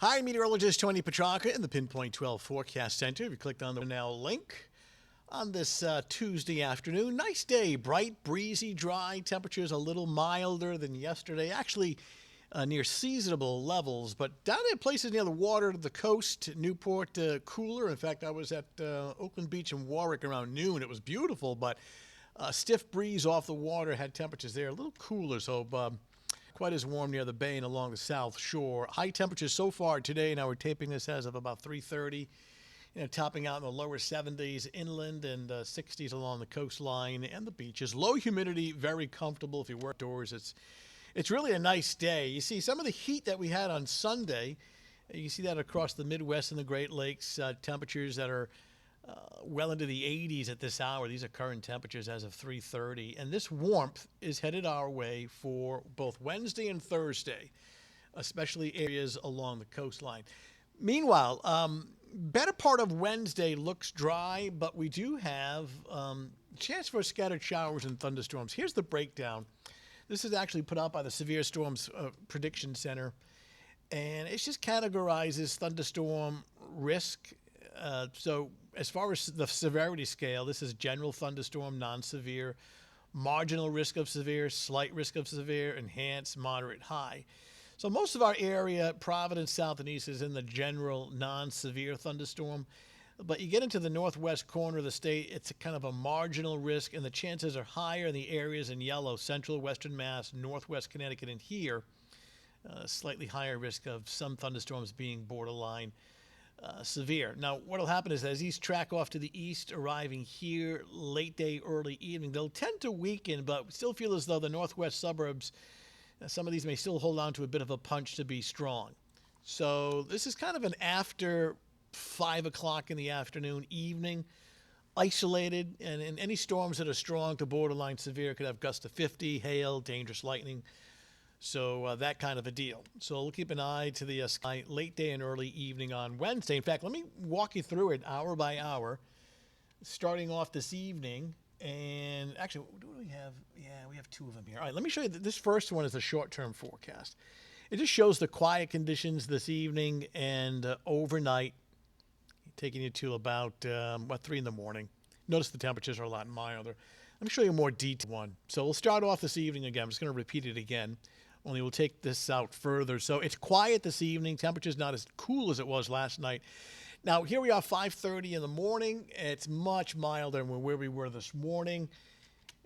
Hi, meteorologist Tony Petrarca in the Pinpoint 12 Forecast Center. If you clicked on the now link on this Tuesday afternoon, nice day, bright, breezy, dry. Temperatures a little milder than yesterday, actually near seasonable levels. But down in places near the water, the coast, Newport, cooler. In fact, I was at Oakland Beach and Warwick around noon. It was beautiful, but a stiff breeze off the water had temperatures there a little cooler. So quite as warm near the bay and along the south shore. High temperatures so far today. Now we're taping this as of about 3:30. Topping out in the lower 70s inland and 60s along the coastline and the beaches. Low humidity, very comfortable if you work outdoors. It's really a nice day. You see some of the heat that we had on Sunday. You see that across the Midwest and the Great Lakes. Temperatures that are well into the 80s at this hour. These are current temperatures as of 3:30. And this warmth is headed our way for both Wednesday and Thursday, especially areas along the coastline. Meanwhile, better part of Wednesday looks dry, but we do have a chance for scattered showers and thunderstorms. Here's the breakdown. This is actually put out by the Severe Storms Prediction Center, and it just categorizes thunderstorm risk. So as far as the severity scale, this is general thunderstorm, non-severe, marginal risk of severe, slight risk of severe, enhanced, moderate, high. So most of our area, Providence, south and east, is in the general non-severe thunderstorm. But you get into the northwest corner of the state, it's a kind of a marginal risk, and the chances are higher in the areas in yellow, central, western Mass, northwest Connecticut, and here, slightly higher risk of some thunderstorms being borderline severe. Now, what will happen is as these track off to the east, arriving here late day, early evening, they'll tend to weaken, but still feel as though the northwest suburbs, some of these may still hold on to a bit of a punch to be strong. So this is kind of an after 5 o'clock in the afternoon, evening, isolated, and any storms that are strong to borderline severe could have gusts of 50, hail, dangerous lightning. So that kind of a deal. So we'll keep an eye to the sky late day and early evening on Wednesday. In fact, let me walk you through it hour by hour, starting off this evening. And actually, what do we have? Yeah, we have two of them here. All right, let me show you. This first one is a short-term forecast. It just shows the quiet conditions this evening and overnight, taking you to about, 3 in the morning. Notice the temperatures are a lot milder. Let me show you a more detailed one. So we'll start off this evening again. I'm just going to repeat it again. Only we'll take this out further. So it's quiet this evening. Temperature's not as cool as it was last night. Now, here we are, 5:30 in the morning. It's much milder than where we were this morning.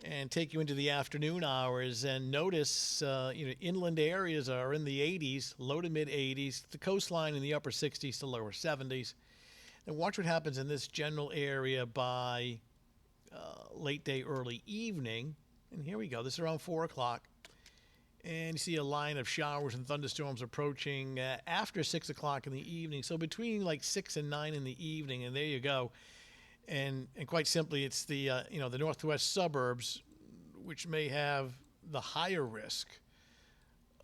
And take you into the afternoon hours. And notice, inland areas are in the 80s, low to mid-80s. The coastline in the upper 60s to lower 70s. And watch what happens in this general area by late day, early evening. And here we go. This is around 4 o'clock. And you see a line of showers and thunderstorms approaching after 6 o'clock in the evening. So between like 6 and 9 in the evening, and there you go. And quite simply, it's the the northwest suburbs, which may have the higher risk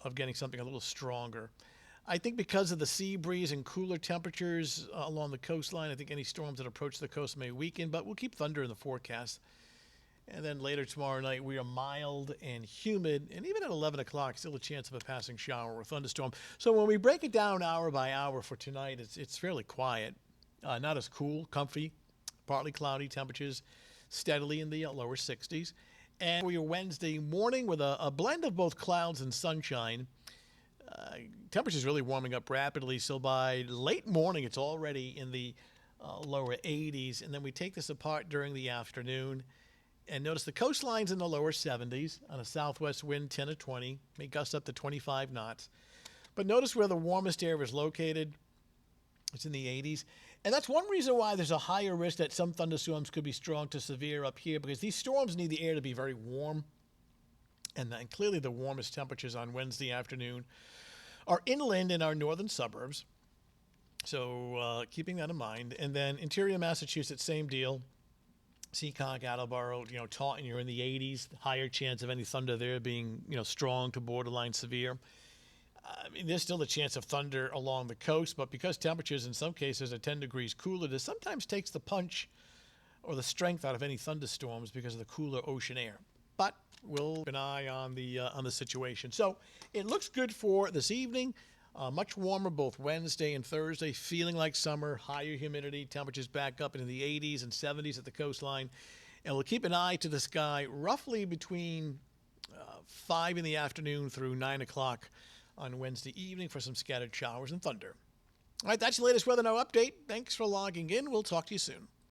of getting something a little stronger. I think because of the sea breeze and cooler temperatures along the coastline, I think any storms that approach the coast may weaken, but we'll keep thunder in the forecast. And then later tomorrow night, we are mild and humid, and even at 11 o'clock, still a chance of a passing shower or thunderstorm. So when we break it down hour by hour for tonight, it's fairly quiet, not as cool, comfy, partly cloudy temperatures, steadily in the lower 60s. And for your Wednesday morning with a blend of both clouds and sunshine, temperatures really warming up rapidly. So by late morning, it's already in the lower 80s. And then we take this apart during the afternoon. And notice the coastline's in the lower 70s on a southwest wind 10 to 20, may gust up to 25 knots. But notice where the warmest air is located. It's in the 80s. And that's one reason why there's a higher risk that some thunderstorms could be strong to severe up here, because these storms need the air to be very warm. And clearly the warmest temperatures on Wednesday afternoon are inland in our northern suburbs. So keeping that in mind. And then interior Massachusetts, same deal. Seekonk, Attleboro, Taunton, you're in the 80s. Higher chance of any thunder there being, strong to borderline severe. I mean, there's still a chance of thunder along the coast, but because temperatures in some cases are 10 degrees cooler, this sometimes takes the punch or the strength out of any thunderstorms because of the cooler ocean air. But we'll keep an eye on the situation. So it looks good for this evening. Much warmer both Wednesday and Thursday, feeling like summer, higher humidity, temperatures back up into the 80s and 70s at the coastline. And we'll keep an eye to the sky roughly between 5 in the afternoon through 9 o'clock on Wednesday evening for some scattered showers and thunder. All right, that's the latest Weather Now update. Thanks for logging in. We'll talk to you soon.